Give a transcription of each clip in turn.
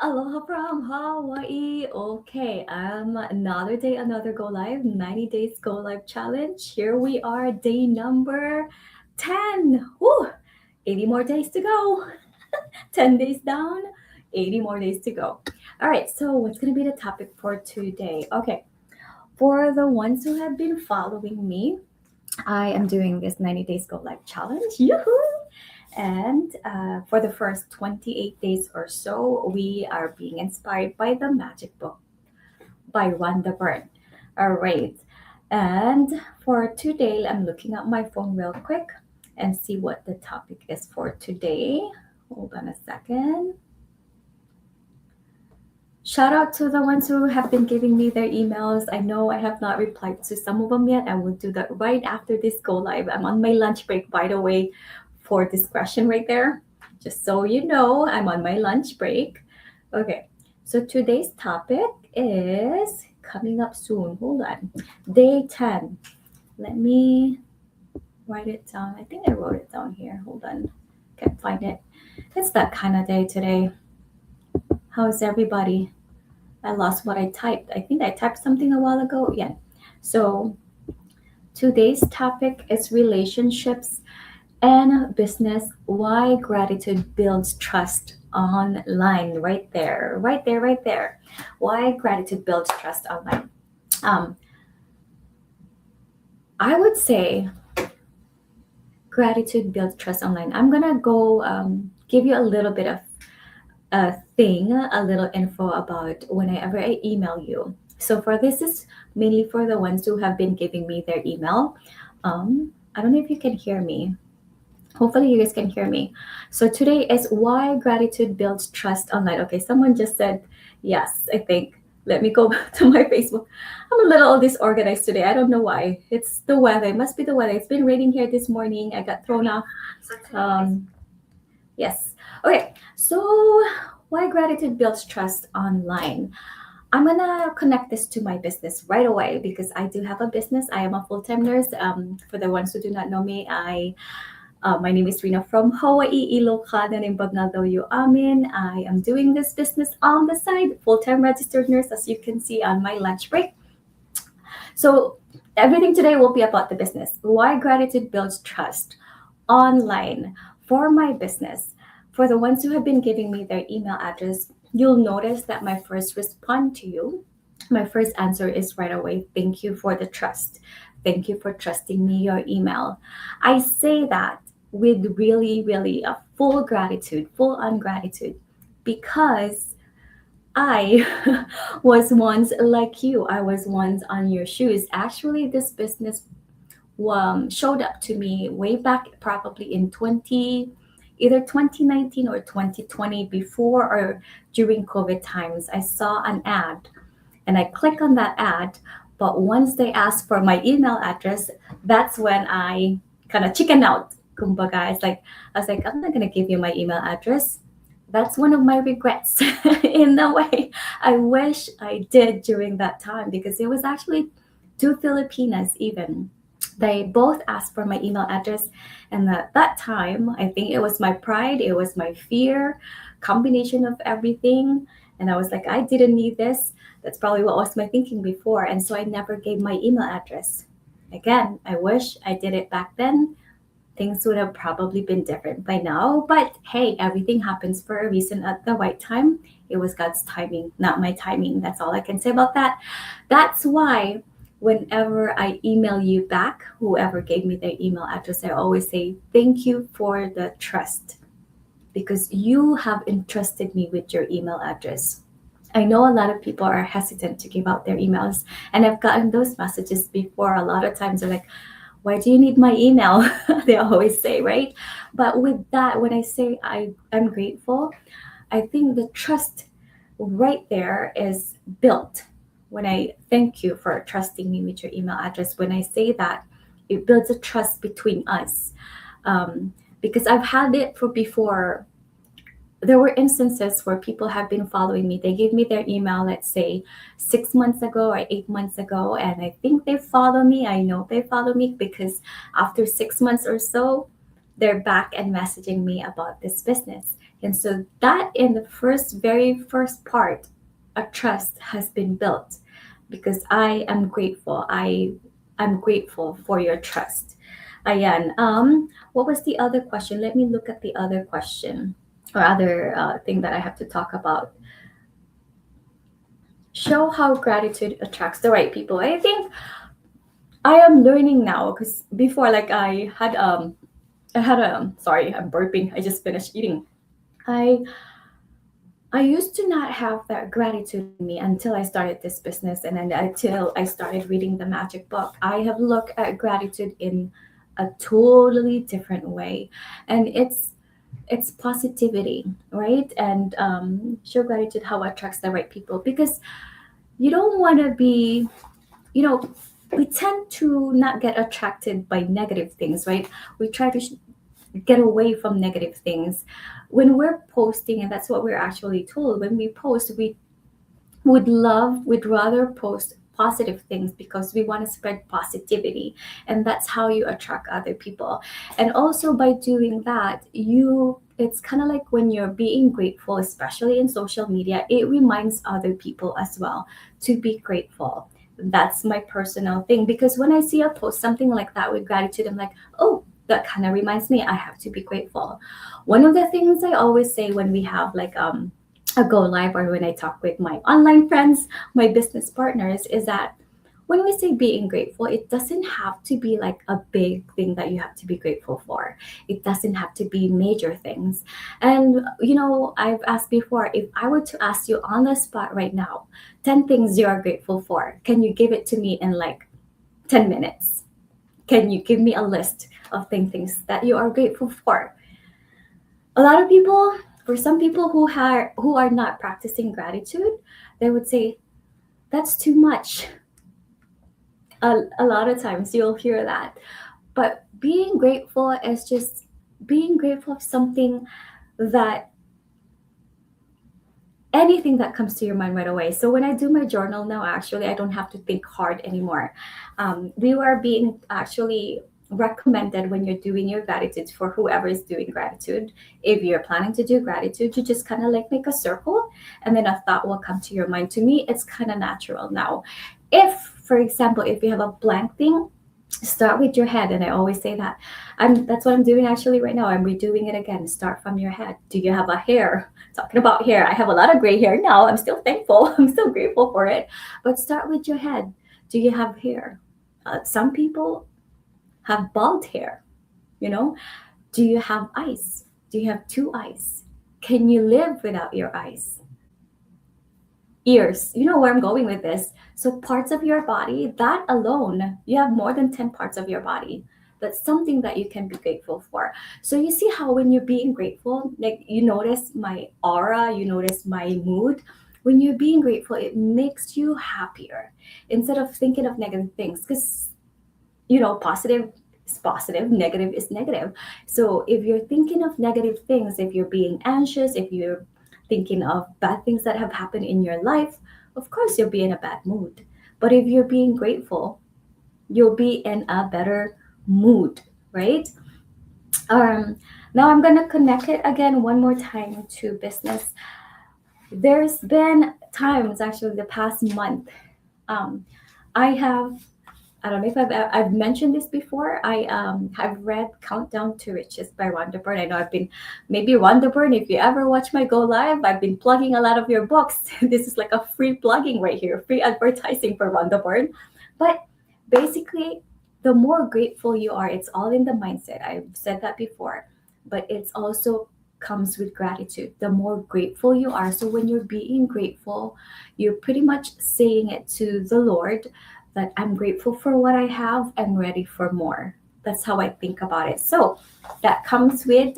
Aloha from Hawaii. Okay, another day, another go live, 90 days go live challenge. Here we are, day number 10. Woo! 80 more days to go. 10 days down, 80 more days to go. All right, so what's going to be the topic for today? Okay, for the ones who have been following me, I am doing this 90 days go live challenge. Yoo-hoo! And for the first 28 days or so, we are being inspired by the Magic Book by Rhonda Byrne. All right. And for today, I'm looking at my phone real quick and see what the topic is for today. Hold on a second. Shout out to the ones who have been giving me their emails. I know I have not replied to some of them yet. I will do that right after this go live. I'm on my lunch break, by the way, for this question right there. Just so you know, I'm on my lunch break. Okay, so today's topic is coming up soon. Hold on. Day 10. Let me write it down. I think I wrote it down here. Hold on. Can't find it. It's that kind of day today. How's everybody? I lost what I typed. I think I typed something a while ago. Yeah. So today's topic is relationships and business. Why gratitude builds trust online. Right there. Right there. Right there. Why gratitude builds trust online. Um, I would say gratitude builds trust online. I'm gonna go give you a little bit of a little info about whenever I email you. So for this is mainly for the ones who have been giving me their email. I don't know if you can hear me. Hopefully you guys can hear me. So today is why gratitude builds trust online. Okay, someone just said yes, I think. Let me go back to my Facebook. I'm a little disorganized today. I don't know why. It's the weather. It must be the weather. It's been raining here this morning. I got thrown off. Um, Yes. Okay. So, why gratitude builds trust online? I'm gonna connect this to my business right away because I do have a business. I am a full-time nurse. For the ones who do not know me, my name is Rina from Hawaii, Ilocana ng Bagnaldoyo Amin. I am doing this business on the side, full-time registered nurse, as you can see on my lunch break. So everything today will be about the business. Why gratitude builds trust online for my business. For the ones who have been giving me their email address, you'll notice that my first respond to you, my first answer is right away, thank you for the trust. Thank you for trusting me your email. I say that with really, really a full gratitude, full on gratitude, because I was once like you. I was once on your shoes. Actually, this business showed up to me way back probably in either 2019 or 2020 before or during COVID times. I saw an ad and I click on that ad. But once they asked for my email address, that's when I kind of chicken out. Kumbaga, I was like, I'm not gonna give you my email address. That's one of my regrets in a way. I wish I did during that time because it was actually two Filipinas even. They both asked for my email address, and at that time, I think it was my pride, it was my fear, combination of everything. And I was like, I didn't need this. That's probably what was my thinking before. And so I never gave my email address. Again, I wish I did it back then. Things would have probably been different by now. But hey, everything happens for a reason at the right time. It was God's timing, not my timing. That's all I can say about that. That's why whenever I email you back, whoever gave me their email address, I always say, thank you for the trust because you have entrusted me with your email address. I know a lot of people are hesitant to give out their emails, and I've gotten those messages before. A lot of times they're like, why do you need my email? They always say, right? But with that, when I say I'm grateful, I think the trust right there is built when I thank you for trusting me with your email address. When I say that, it builds a trust between us. Because I've had it for before. There were instances where people have been following me. They gave me their email, let's say 6 months ago or 8 months ago, and I think they follow me. I know they follow me because after 6 months or so, they're back and messaging me about this business. And so that in the very first part, a trust has been built because I am grateful. I'm grateful for your trust. Ayan. What was the other question? Let me look at the other question or other thing that I have to talk about. Show how gratitude attracts the right people. I think I am learning now because before, like I had a sorry, I'm burping. I just finished eating. I I used to not have that gratitude in me until I started this business and then until I started reading the magic book. I have looked at gratitude in a totally different way. And it's positivity, right? And show gratitude how it attracts the right people because you don't want to be, you know, we tend to not get attracted by negative things, right? We try to get away from negative things when we're posting, and that's what we're actually told. When we post, we we'd rather post positive things because we want to spread positivity, and that's how you attract other people. And also by doing that, you it's kind of like when you're being grateful, especially in social media, it reminds other people as well to be grateful. That's my personal thing because when I see a post something like that with gratitude, I'm like, oh, that kind of reminds me I have to be grateful. One of the things I always say when we have like a go live or when I talk with my online friends, my business partners, is that when we say being grateful, it doesn't have to be like a big thing that you have to be grateful for. It doesn't have to be major things. And, I've asked before, if I were to ask you on the spot right now, 10 things you are grateful for, can you give it to me in like 10 minutes? Can you give me a list of 10 things that you are grateful for? A lot of people, for some people who are not practicing gratitude, they would say that's too much. A lot of times you'll hear that, but being grateful is just being grateful of something, that anything that comes to your mind right away. So when I do my journal now, actually, I don't have to think hard anymore. We were being actually recommended when you're doing your gratitude, for whoever is doing gratitude. If you're planning to do gratitude, you just kind of like make a circle and then a thought will come to your mind. To me, it's kind of natural now. If, for example, if you have a blank thing, start with your head. And I always say that. That's what I'm doing actually right now. I'm redoing it again. Start from your head. Do you have a hair? Talking about hair, I have a lot of gray hair now. I'm still thankful. I'm still grateful for it. But start with your head. Do you have hair? Some people have bald hair. You know, do you have eyes? Do you have two eyes? Can you live without your eyes? Ears. You know where I'm going with this. So, parts of your body, that alone, you have more than 10 parts of your body. That's something that you can be grateful for. So, you see how when you're being grateful, like you notice my aura, you notice my mood. When you're being grateful, it makes you happier instead of thinking of negative things. Because positive is positive, negative is negative. So if you're thinking of negative things, if you're being anxious, if you're thinking of bad things that have happened in your life, of course you'll be in a bad mood. But if you're being grateful, you'll be in a better mood, right? um Now I'm gonna connect it again one more time to business. There's been times, actually the past month, um I have I don't know if I've mentioned this before. I have read Countdown to Riches by Rhonda Byrne. I know I've been, maybe Rhonda Byrne, if you ever watch my Go Live, I've been plugging a lot of your books. This is like a free plugging right here, free advertising for Rhonda Byrne. But basically, the more grateful you are, it's all in the mindset. I've said that before, but it's also comes with gratitude. The more grateful you are, so when you're being grateful, you're pretty much saying it to the Lord that I'm grateful for what I have. I'm ready for more. That's how I think about it. So that comes with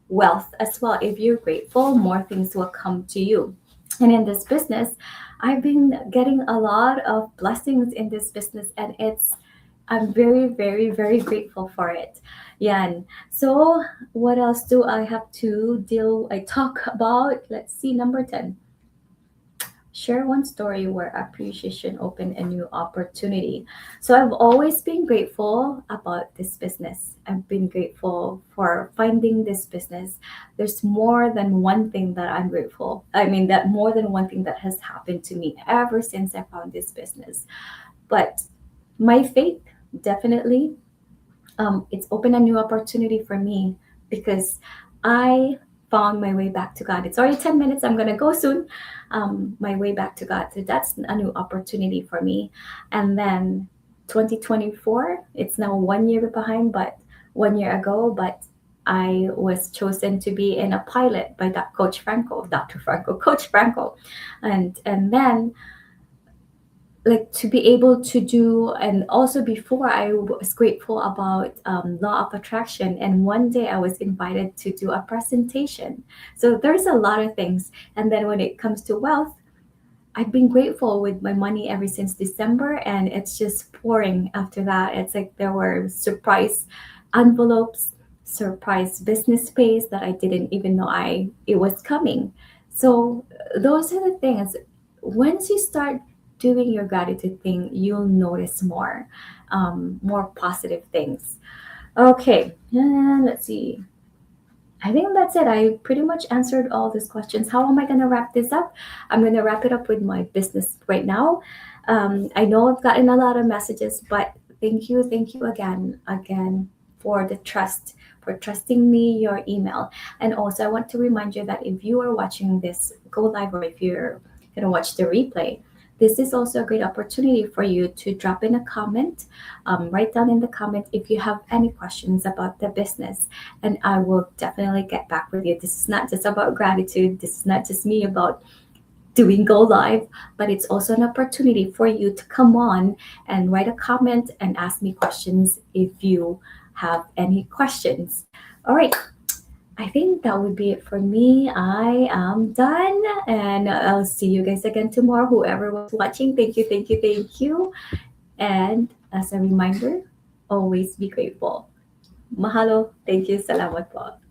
wealth as well. If you're grateful, more things will come to you. And in this business, I've been getting a lot of blessings in this business, and I'm very, very, very grateful for it. Yan. So what else do I have to I talk about? Let's see, number 10. Share one story where appreciation opened a new opportunity. So I've always been grateful about this business. I've been grateful for finding this business. There's more than one thing that I'm grateful. I mean, that more than one thing that has happened to me ever since I found this business. But my faith, definitely, it's opened a new opportunity for me because I found my way back to God. It's already 10 minutes. I'm going to go soon. My way back to God. So that's a new opportunity for me. And then 2024, it's now 1 year behind, but 1 year ago, but I was chosen to be in a pilot by that Coach Franco, Dr. Franco, Coach Franco. And then like to be able to do, and also before I was grateful about law of attraction, and one day I was invited to do a presentation. So there's a lot of things. And then when it comes to wealth, I've been grateful with my money ever since December, and it's just pouring after that. It's like there were surprise envelopes, surprise business pays that I didn't even know I it was coming. So those are the things. Once you start doing your gratitude thing, you'll notice more positive things. Okay, and let's see. I think that's it. I pretty much answered all these questions. How am I going to wrap this up? I'm going to wrap it up with my business right now. I know I've gotten a lot of messages, but thank you again for the trust, for trusting me, your email. And also, I want to remind you that if you are watching this go live, or if you're going to watch the replay, this is also a great opportunity for you to drop in a comment. Write down in the comment if you have any questions about the business, and I will definitely get back with you. This is not just about gratitude. This is not just me about doing go live, but it's also an opportunity for you to come on and write a comment and ask me questions if you have any questions. All right. I think that would be it for me. I am done, and I'll see you guys again tomorrow. Whoever was watching, thank you. And as a reminder, always be grateful. Mahalo. Thank you. Salamat po.